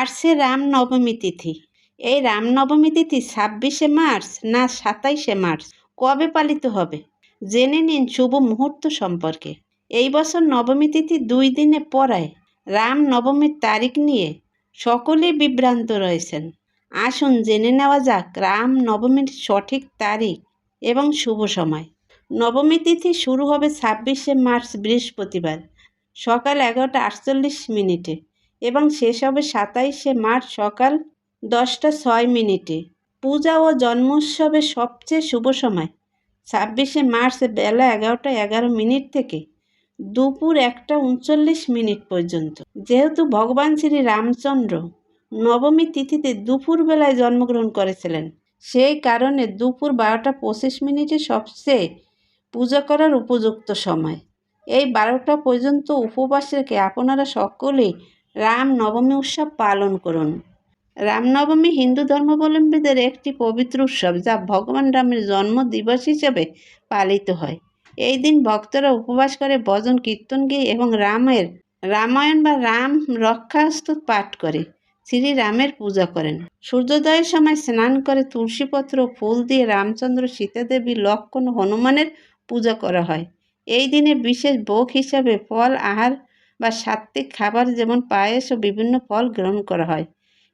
মার্চে রামনবমী তিথি। এই রামনবমী তিথি ২৬শে মার্চ না ২৭শে মার্চ কবে পালিত হবে? জেনে নিন শুভ মুহূর্ত সম্পর্কে। এই বছর নবমী তিথি ২ দিনে পড়ায় রামনবমীর তারিখ নিয়ে সকলেই বিভ্রান্ত রয়েছেন। আসুন জেনে নেওয়া যাক রামনবমীর সঠিক তারিখ এবং শুভ সময়। নবমী তিথি শুরু হবে ২৬শে মার্চ বৃহস্পতিবার সকাল ১১টা ৪৮ এবং শেষ হবে ২৭শে মার্চ সকাল ১০টা ৬ পূজা ও জন্মোৎসবের সবচেয়ে শুভ সময় ২৬শে মার্চ বেলা ১১টা ১১ থেকে দুপুর ১টা ৩৯ পর্যন্ত। যেহেতু ভগবান শ্রী রামচন্দ্র নবমী তিথিতে দুপুরবেলায় জন্মগ্রহণ করেছিলেন, সেই কারণে দুপুর ১২টা ২৫ সবচেয়ে পূজা করার উপযুক্ত সময়। এই ১২টা পর্যন্ত উপবাস রেখে আপনারা সকলেই রামনবমী উৎসব পালন করুন। রামনবমী হিন্দু ধর্মাবলম্বীদের একটি পবিত্র উৎসব যা ভগবান রামের জন্মদিবস হিসেবে পালিত হয়। এই দিন ভক্তরা উপবাস করে ভজন কীর্তন গেয়ে এবং রামায়ণ বা রাম রক্ষাস্তোত্র পাঠ করে শ্রীরামের পূজা করেন। সূর্যোদয়ের সময় স্নান করে তুলসীপত্র ও ফুল দিয়ে রামচন্দ্র, সীতাদেবী, লক্ষ্মণ ও হনুমানের পূজা করা হয়। এই দিনে বিশেষ ভোগ হিসাবে ফল, আহার বা সাত্ত্বিক খাবার যেমন পায়েস ও বিভিন্ন ফল গ্রহণ করা হয়।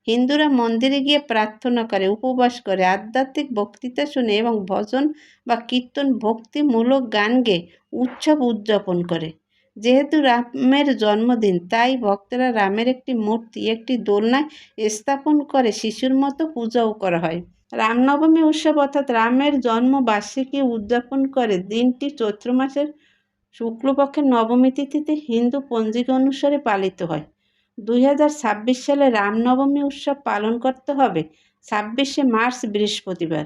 হিন্দুরা মন্দিরে গিয়ে প্রার্থনা করে, উপবাস করে, আধ্যাত্মিক বক্তৃতা শুনে এবং ভজন বা কীর্তন ভক্তিমূলক গান গেয়ে উৎসব উদযাপন করে। যেহেতু রামের জন্মদিন, তাই ভক্তরা রামের একটি মূর্তি একটি দোলনায় স্থাপন করে শিশুর মতো পূজাও করা হয়। রামনবমী উৎসব অর্থাৎ রামের জন্মবার্ষিকী উদযাপন করে। দিনটি চৈত্র মাসের শুক্লপক্ষের নবমী তিথিতে হিন্দু পঞ্জিকা অনুসারে পালিত হয়। ২০২৬ সালে রামনবমী উৎসব পালন করতে হবে ২৬শে মার্চ বৃহস্পতিবার।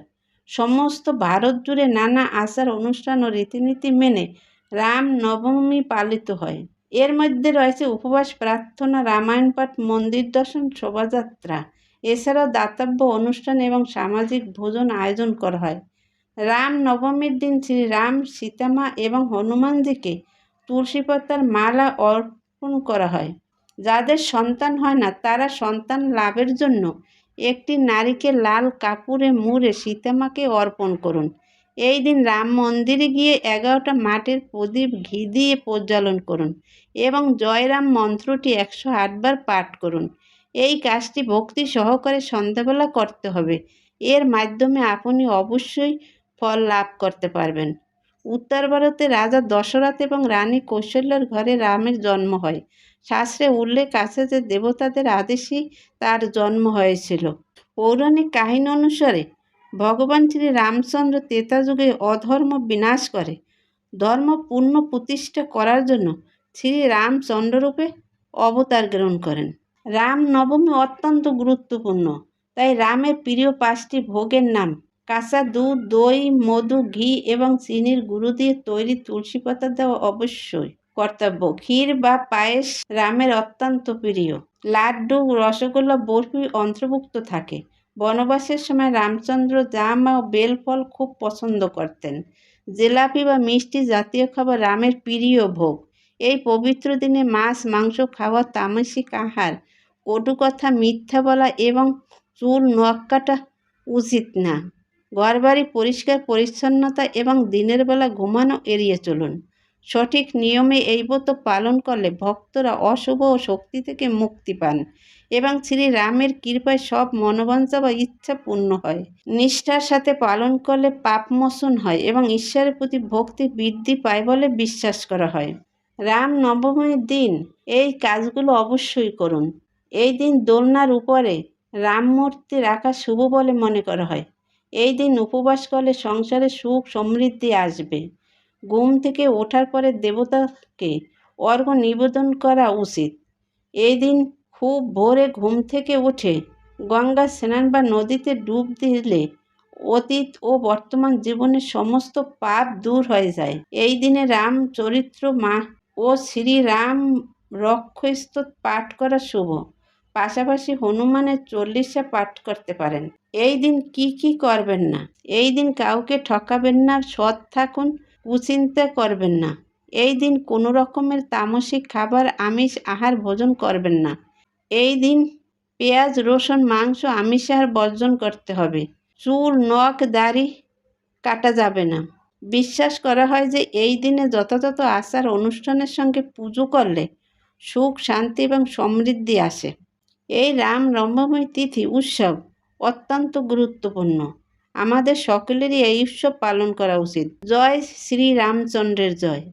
সমস্ত ভারত জুড়ে নানা আচার অনুষ্ঠান ও রীতিনীতি মেনে রামনবমী পালিত হয়। এর মধ্যে রয়েছে উপবাস, প্রার্থনা, রামায়ণ পাঠ, মন্দির দর্শন, শোভাযাত্রা। এছাড়াও দাতব্য অনুষ্ঠান এবং সামাজিক ভোজন আয়োজন করা হয়। রামনবমীর দিন শ্রীরাম, সীতামা এবং হনুমানজিকে তুলসী পাতার মালা অর্পণ করা হয়। যাদের সন্তান হয় না তারা সন্তান লাভের জন্য একটি নারিকেল লাল কাপড়ে মুড়ে সীতামাকে অর্পণ করুন। এই দিন রাম মন্দিরে গিয়ে ১১টা মাটির প্রদীপ ঘি দিয়ে প্রজ্বলন করুন এবং জয়রাম মন্ত্রটি ১০৮ বার পাঠ করুন। এই কাজটি ভক্তি সহকারে সন্ধ্যাবেলা করতে হবে। এর মাধ্যমে আপনি অবশ্যই ফল লাভ করতে পারবেন। উত্তর ভারতে রাজা দশরথ এবং রানী কৌশল্যার ঘরে রামের জন্ম হয়। শাস্ত্রে উল্লেখ আছে যে দেবতাদের আদেশেই তার জন্ম হয়েছিল। পৌরাণিক কাহিনী অনুসারে ভগবান শ্রী রামচন্দ্র ত্রেতা যুগে অধর্ম বিনাশ করে ধর্ম পূর্ণ প্রতিষ্ঠা করার জন্য শ্রী রামচন্দ্ররূপে অবতার গ্রহণ করেন। রামনবমী অত্যন্ত গুরুত্বপূর্ণ, তাই রামের প্রিয় 5টি ভোগের নাম: কাঁচা দুধ, দই, মধু, ঘি এবং চিনির গুঁড়ো দিয়ে তৈরি তুলসী পাতা দেওয়া অবশ্যই কর্তব্য। ক্ষীর বা পায়েস রামের অত্যন্ত প্রিয়। লাড্ডু, রসগোল্লা, বরফি অন্তর্ভুক্ত থাকে। বনবাসের সময় রামচন্দ্র জাম ও বেলফল খুব পছন্দ করতেন। জিলাপি বা মিষ্টি জাতীয় খাবার রামের প্রিয় ভোগ। এই পবিত্র দিনে মাছ, মাংস খাওয়া, তামসিক আহার, কটু কথা, মিথ্যা বলা এবং চুল নখ কাটা উচিত না। ঘরবাড়ি পরিষ্কার পরিচ্ছন্নতা এবং দিনের বেলা ঘুমানো এড়িয়ে চলুন। সঠিক নিয়মে এই ব্রত পালন করলে ভক্তরা অশুভ ও শক্তি থেকে মুক্তি পান এবং শ্রী রামের কৃপায় সব মনোবাঞ্ছা বা ইচ্ছা পূর্ণ হয়। নিষ্ঠার সাথে পালন করলে পাপমোচন হয় এবং ঈশ্বরের প্রতি ভক্তি বৃদ্ধি পায় বলে বিশ্বাস করা হয়। রামনবমীর দিন এই কাজগুলো অবশ্যই করুন। এই দিন দোলনার উপরে রামমূর্তি রাখা শুভ বলে মনে করা হয়। এই দিন উপবাস করলে সংসারে সুখ সমৃদ্ধি আসবে। ঘুম থেকে ওঠার পরে দেবতাকে অর্ঘ্য নিবেদন করা উচিত। এই দিন খুব ভোরে ঘুম থেকে উঠে গঙ্গা স্নান বা নদীতে ডুব দিলে অতীত ও বর্তমান জীবনের সমস্ত পাপ দূর হয়ে যায়। এই দিনে রামচরিত্র ও শ্রীরাম রক্ষাস্তোত্র পাঠ করা শুভ। পাশাপাশি হনুমানের 40 পাঠ করতে পারেন। এই দিন কি করবেন না? এই দিন কাউকে ঠকাবেন না, সৎ থাকুন, কুচিন্তা করবেন না। এই দিন কোনো রকমের তামসিক খাবার, আমিষ আহার ভোজন করবেন না। এই দিন পেঁয়াজ, রসুন, মাংস, আমিষ বর্জন করতে হবে। চুল, নখ, দাড়ি কাটা যাবে না। বিশ্বাস করা হয় যে এই দিনে যথাযথ আচার অনুষ্ঠানের সঙ্গে পুজো করলে সুখ, শান্তি এবং সমৃদ্ধি আসে। এই রামনবমী তিথি উৎসব অত্যন্ত গুরুত্বপূর্ণ। আমাদের সকলেরই এই উৎসব পালন করা উচিত। জয় শ্রী রামচন্দ্রের জয়।